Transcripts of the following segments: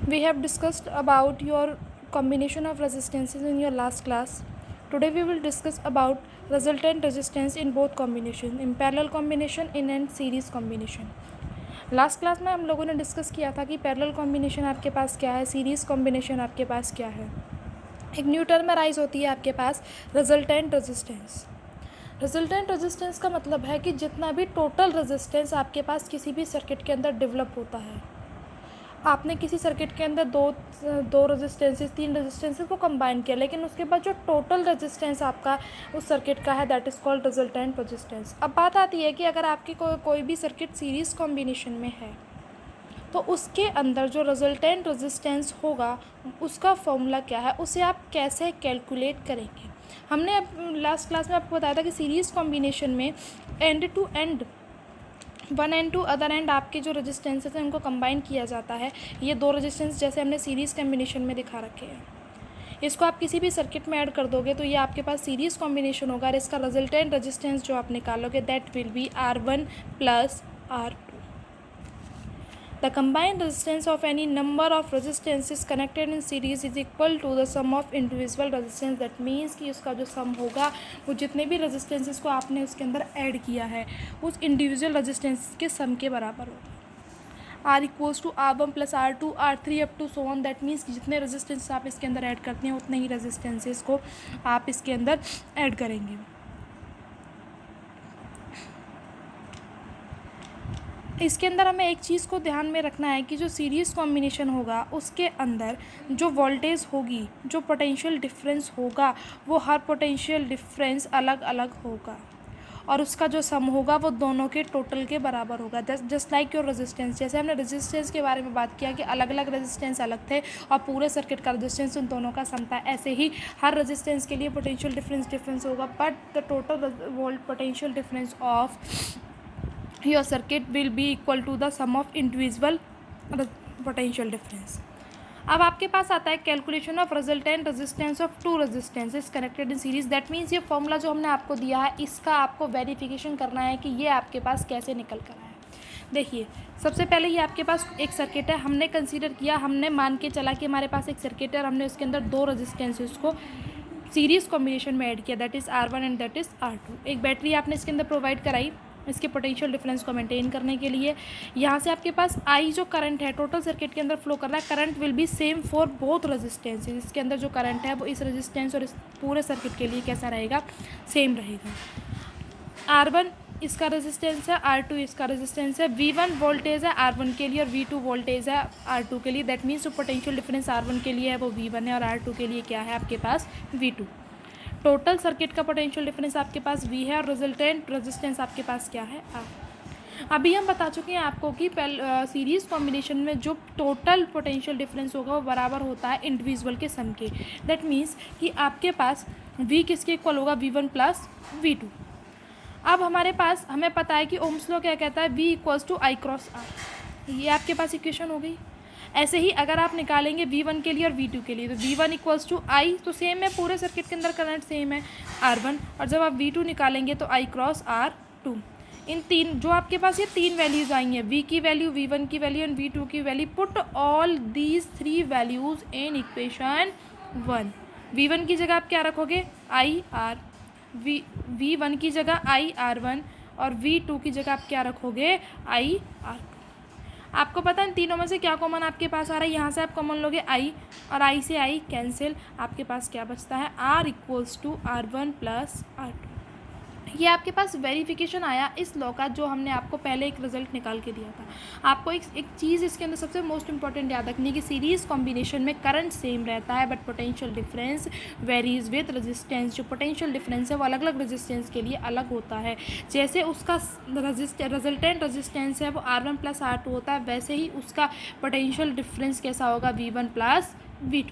We have discussed about your combination of resistances in your last class. Today we will discuss about resultant resistance in both combination, in parallel combination in and series combination. Last class में हम लोगों ने discuss किया था कि parallel combination आपके पास क्या है, सीरीज़ कॉम्बिनेशन आपके पास क्या है. एक न्यू टर्म राइज होती है आपके पास रिजल्टेंट रेजिस्टेंस. रिजल्टेंट रेजिस्टेंस का मतलब है कि जितना भी टोटल रेजिस्टेंस आपके पास किसी भी सर्किट के अंदर डेवलप होता है, आपने किसी सर्किट के अंदर दो रेजिस्टेंसेस, तीन रेजिस्टेंसेस को कंबाइन किया, लेकिन उसके बाद जो टोटल रेजिस्टेंस आपका उस सर्किट का है that is called resultant resistance. अब बात आती है कि अगर आपकी कोई भी सर्किट सीरीज़ कॉम्बिनेशन में है तो उसके अंदर जो रिजल्टेंट रेजिस्टेंस होगा उसका फॉर्मूला क्या है, उसे आप कैसे कैलकुलेट करेंगे. हमने लास्ट क्लास में आपको बताया था कि सीरीज़ कॉम्बिनेशन में end to end, one end to other end आपके जो रेजिस्टेंसेस हैं उनको कंबाइन किया जाता है. ये दो रेजिस्टेंस जैसे हमने सीरीज़ कॉम्बिनेशन में दिखा रखे हैं, इसको आप किसी भी सर्किट में ऐड कर दोगे तो ये आपके पास सीरीज़ कॉम्बिनेशन होगा और इसका रिजल्टेंट रेजिस्टेंस जो आप निकालोगे that will B R1 plus R2. The combined resistance of any number of resistances connected in series is equal to the sum of individual resistance. That means कि उसका जो सम होगा वो जितने भी रेजिस्टेंसेस को आपने उसके अंदर ऐड किया है उस इंडिविजुअल रेजिस्टेंस के सम के बराबर होगा. R equals to R1 plus R2 R3 up to so on. That means कि जितने रेजिस्टेंस आप इसके अंदर ऐड करते हैं उतने ही रेजिस्टेंसेस को आप इसके अंदर ऐड करेंगे. इसके अंदर हमें एक चीज़ को ध्यान में रखना है कि जो सीरीज़ कॉम्बिनेशन होगा उसके अंदर जो वोल्टेज होगी, जो पोटेंशियल डिफरेंस होगा, वो हर पोटेंशियल डिफरेंस अलग अलग होगा और उसका जो सम होगा वो दोनों के टोटल के बराबर होगा. Just like your resistance. जैसे हमने रेजिस्टेंस के बारे में बात किया कि अलग अलग रेजिस्टेंस अलग थे और पूरे सर्किट का रेजिस्टेंस उन दोनों का सम था, ऐसे ही हर रेजिस्टेंस के लिए पोटेंशियल डिफरेंस होगा, but the total volt potential difference of your circuit will be equal to the sum of individual potential difference. अब आपके पास आता है calculation of resultant resistance of two resistances connected in series. That means ये formula जो हमने आपको दिया है इसका आपको वेरिफिकेशन करना है कि ये आपके पास कैसे निकल कर आया. देखिए, सबसे पहले ये आपके पास एक सर्किट है, हमने कंसीडर किया, हमने मान के चला कि हमारे पास एक सर्किट है और हमने उसके अंदर दो रेजिस्टेंसेस को सीरीज़ कॉम्बिनेशन में ऐड किया that is R1 and that is R2. एक बैटरी आपने इसके अंदर प्रोवाइड कराई इसके पोटेंशियल डिफरेंस को मेंटेन करने के लिए. यहाँ से आपके पास I जो करंट है टोटल सर्किट के अंदर फ्लो कर रहा है, current will be same for both resistances. इसके अंदर जो करंट है वो इस रेजिस्टेंस और इस पूरे सर्किट के लिए कैसा रहेगा, सेम रहेगा. R1 इसका रेजिस्टेंस है, R2 इसका रेजिस्टेंस है, V1 वोल्टेज है R1 के लिए और V2 वोल्टेज है R2 के लिए. दैट मीन्स जो पोटेंशियल डिफरेंस R1 के लिए है वो V1 है और R2 के लिए क्या है आपके पास V2. टोटल सर्किट का पोटेंशियल डिफरेंस आपके पास V है और रिजल्टेंट रेजिस्टेंस आपके पास क्या है R. अभी हम बता चुके हैं आपको कि सीरीज़ कॉम्बिनेशन में जो टोटल पोटेंशियल डिफरेंस होगा वो बराबर होता है इंडिविजुअल के सम के. दैट मीन्स कि आपके पास V किसके इक्वल होगा, V1 प्लस V2. अब हमारे पास हमें पता है कि ओम्स लॉ क्या कहता है, V equals to I cross R. ये आपके पास इक्वेशन हो गई. ऐसे ही अगर आप निकालेंगे V1 के लिए और V2 के लिए तो V1 इक्वल्स टू I, तो सेम है, पूरे सर्किट के अंदर करंट सेम है R1, और जब आप V2 निकालेंगे तो I क्रॉस R2. इन तीन जो आपके पास ये तीन वैल्यूज़ आई हैं, V की वैल्यू, V1 की वैल्यू एंड V2 की value, put all these three values in equation 1. V1 की जगह आप क्या रखोगे, IR, V1 की जगह IR1 और V2 की जगह आप क्या रखोगे, IR. आपको पता है इन तीनों में से क्या कॉमन आपके पास आ रहा है, यहाँ से आप कॉमन लोगे I और I से I कैंसिल, आपके पास क्या बचता है R equals to R1 plus R2. ये आपके पास वेरिफिकेशन आया इस लॉ का जो हमने आपको पहले एक रिजल्ट निकाल के दिया था. आपको एक चीज़ इसके अंदर सबसे मोस्ट इंपॉर्टेंट याद रखनी है कि सीरीज़ कॉम्बिनेशन में करंट सेम रहता है but potential difference varies with resistance. जो पोटेंशियल डिफरेंस है वो अलग अलग रेजिस्टेंस के लिए अलग होता है. जैसे उसका रिजल्टेंट रेजिस्टेंस है वो R1 प्लस R2 होता है, वैसे ही उसका पोटेंशियल डिफरेंस कैसा होगा, V1 प्लस V2.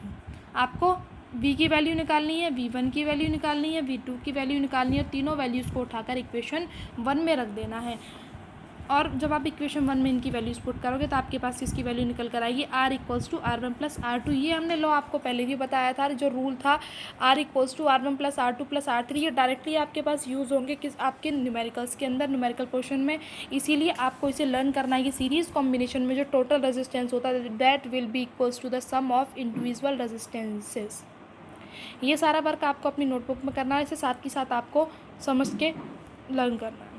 आपको V की वैल्यू निकालनी है, V1 की वैल्यू निकालनी है, V2 की वैल्यू निकालनी है, तीनों वैल्यूज़ को उठाकर इक्वेशन 1 में रख देना है. और जब आप इक्वेशन 1 में इनकी वैल्यूज पुट करोगे तो आपके पास इसकी वैल्यू निकल कर आएगी R equals to R1 plus R2। ये हमने लॉ आपको पहले भी बताया था, जो रूल था R equals to R1 plus R2 plus R3, ये डायरेक्टली आपके पास यूज़ होंगे किस आपके न्यूमेरिकल्स के अंदर, न्यूमेरिकल पोर्शन में। इसीलिए आपको इसे लर्न करना है कि सीरीज़ कॉम्बिनेशन में जो टोटल रेजिस्टेंस होता है that will be equals to the sum of individual resistances. ये सारा वर्क आपको अपनी नोटबुक में करना है, इसे साथ के साथ आपको समझ के लर्न करना है।